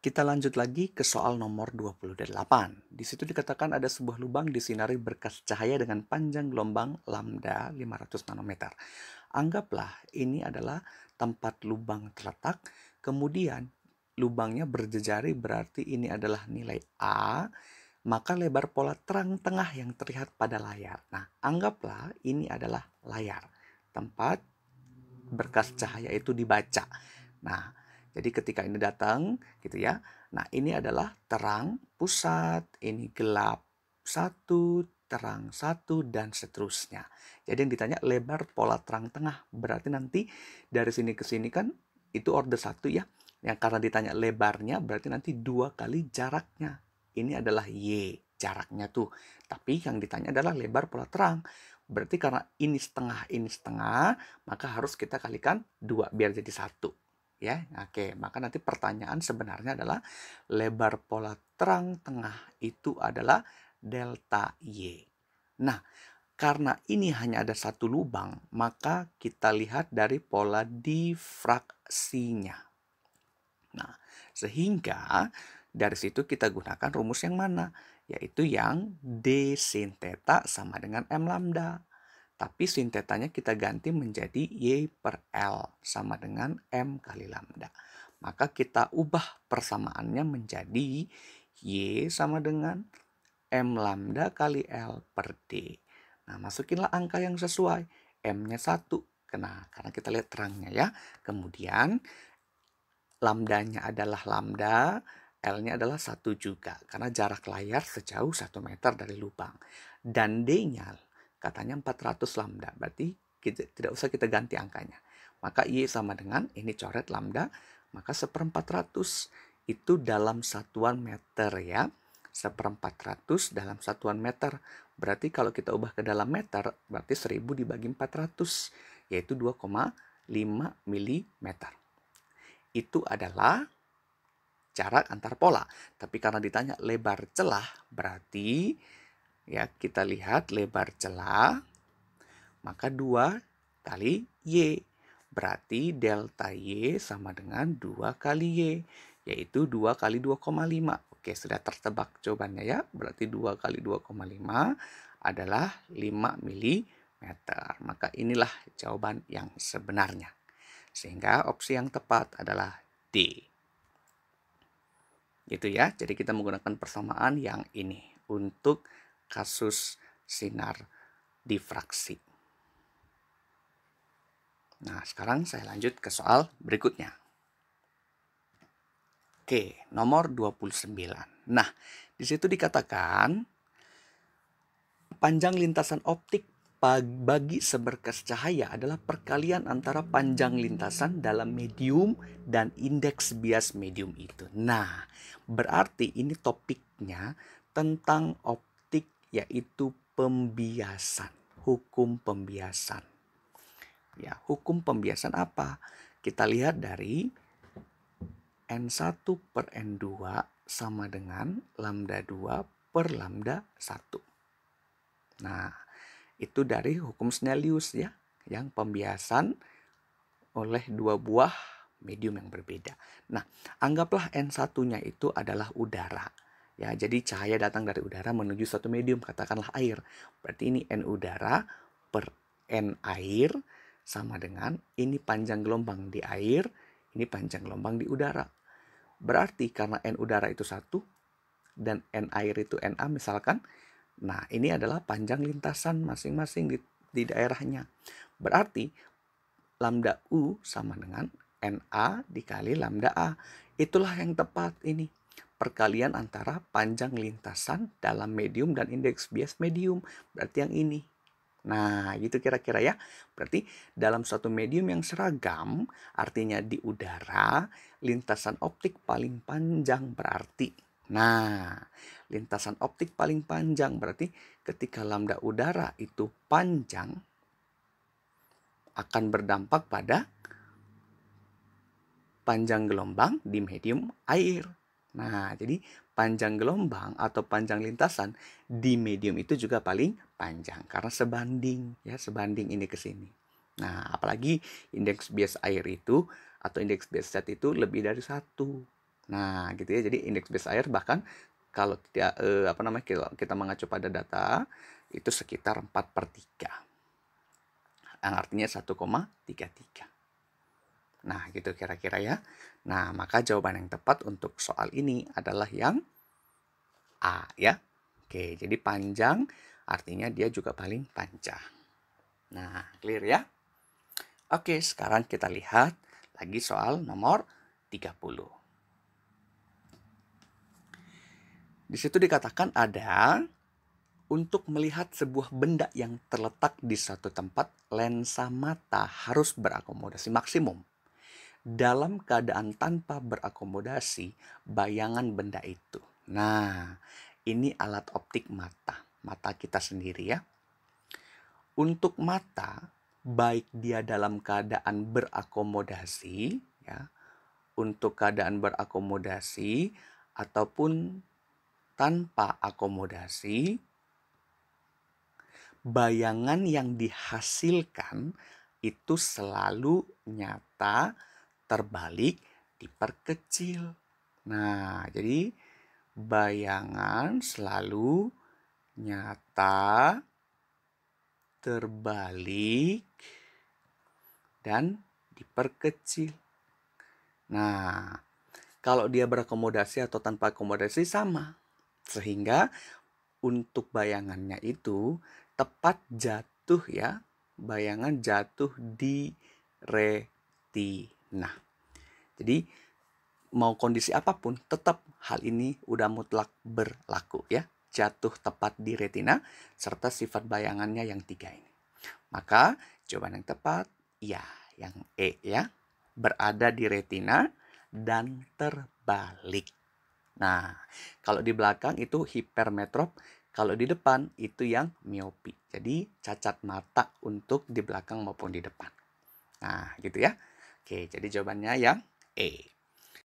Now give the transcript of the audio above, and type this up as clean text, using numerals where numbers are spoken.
Kita lanjut lagi ke soal nomor 28. Di situ dikatakan ada sebuah lubang disinari berkas cahaya dengan panjang gelombang lambda 500 nanometer. Anggaplah ini adalah tempat lubang terletak, kemudian lubangnya berjejari berarti ini adalah nilai A, maka lebar pola terang tengah yang terlihat pada layar. Nah, anggaplah ini adalah layar, tempat berkas cahaya itu dibaca. Nah, jadi ketika ini datang gitu ya. Nah, ini adalah terang pusat, ini gelap satu, terang satu, dan seterusnya. Jadi yang ditanya lebar pola terang tengah. Berarti nanti dari sini ke sini kan itu order satu ya. Yang karena ditanya lebarnya berarti nanti 2 kali jaraknya. Ini adalah Y jaraknya tuh. Tapi yang ditanya adalah lebar pola terang. Berarti karena ini setengah, maka harus kita kalikan 2 biar jadi 1. Ya, oke. Maka nanti pertanyaan sebenarnya adalah lebar pola terang tengah itu adalah delta Y. Nah, karena ini hanya ada satu lubang, maka kita lihat dari pola difraksinya. Nah, sehingga dari situ kita gunakan rumus yang mana? Yaitu yang D sin theta sama dengan M lambda. Tapi sin tetanya kita ganti menjadi Y per L sama dengan M kali lambda. Maka kita ubah persamaannya menjadi Y sama dengan M lambda kali L per D. Nah, masukinlah angka yang sesuai. M-nya 1. Nah, karena kita lihat terangnya ya. Kemudian lambdanya adalah lambda, L-nya adalah 1 juga. Karena jarak layar sejauh 1 meter dari lubang. Dan D-nya katanya 400 lambda. Berarti tidak usah kita ganti angkanya. Maka Y sama dengan, ini coret lambda, maka 1/400 itu dalam satuan meter ya. 1/400 dalam satuan meter. Berarti kalau kita ubah ke dalam meter, berarti 1000 dibagi 400, yaitu 2,5 mm. Itu adalah jarak antar pola. Tapi karena ditanya lebar celah, berarti ya kita lihat lebar celah, maka 2 kali Y. Berarti delta Y sama dengan 2 kali Y, yaitu 2 kali 2,5. Oke, sudah tertebak jawabannya ya. Berarti 2 kali 2,5 adalah 5 mm. Maka inilah jawaban yang sebenarnya. Sehingga opsi yang tepat adalah D. Gitu ya. Jadi kita menggunakan persamaan yang ini untuk kasus sinar difraksi. Nah, sekarang saya lanjut ke soal berikutnya. Oke, nomor 29. Nah, di situ dikatakan panjang lintasan optik bagi seberkas cahaya adalah perkalian antara panjang lintasan dalam medium dan indeks bias medium itu. Nah, berarti ini topiknya tentang optik, yaitu pembiasan, hukum pembiasan. Ya, hukum pembiasan apa? Kita lihat dari N1 per N2 sama dengan lambda 2 per lambda 1. Nah, itu dari hukum Snellius ya, yang pembiasan oleh dua buah medium yang berbeda. Nah, anggaplah N1-nya itu adalah udara. Ya, jadi cahaya datang dari udara menuju suatu medium, katakanlah air. Berarti ini N udara per N air sama dengan ini panjang gelombang di air, ini panjang gelombang di udara. Berarti karena N udara itu 1 dan N air itu NA misalkan, nah, ini adalah panjang lintasan masing-masing di daerahnya. Berarti lambda U sama dengan NA dikali lambda A. Itulah yang tepat ini. Perkalian antara panjang lintasan dalam medium dan indeks bias medium. Berarti yang ini. Nah, gitu kira-kira ya. Berarti dalam suatu medium yang seragam, artinya di udara, lintasan optik paling panjang berarti. Nah, lintasan optik paling panjang berarti ketika lambda udara itu panjang akan berdampak pada panjang gelombang di medium air. Nah, jadi panjang gelombang atau panjang lintasan di medium itu juga paling panjang karena sebanding ya, sebanding ini ke sini. Nah, apalagi indeks bias air itu atau indeks bias zat itu lebih dari 1. Nah, gitu ya. Jadi indeks base air bahkan kalau tidak kita mengacu pada data itu sekitar 4/3. Yang artinya 1,33. Nah, gitu kira-kira ya. Nah, maka jawaban yang tepat untuk soal ini adalah yang A ya. Oke, jadi panjang artinya dia juga paling panjang. Nah, clear ya? Oke, sekarang kita lihat lagi soal nomor 30. Di situ dikatakan ada untuk melihat sebuah benda yang terletak di satu tempat, lensa mata harus berakomodasi maksimum. Dalam keadaan tanpa berakomodasi, bayangan benda itu. Nah, ini alat optik mata kita sendiri ya. Untuk mata, baik dia dalam keadaan berakomodasi, ya, untuk keadaan berakomodasi ataupun tanpa akomodasi, bayangan yang dihasilkan itu selalu nyata, terbalik, diperkecil. Nah, jadi bayangan selalu nyata, terbalik, dan diperkecil. Nah, kalau dia berakomodasi atau tanpa akomodasi sama. Sehingga untuk bayangannya itu tepat jatuh ya, bayangan jatuh di retina. Jadi mau kondisi apapun tetap hal ini udah mutlak berlaku ya. Jatuh tepat di retina serta sifat bayangannya yang 3 ini. Maka jawaban yang tepat ya, yang E ya. Berada di retina dan terbalik. Nah, kalau di belakang itu hipermetrop, kalau di depan itu yang miopi. Jadi cacat mata untuk di belakang maupun di depan. Nah, gitu ya. Oke, jadi jawabannya yang E.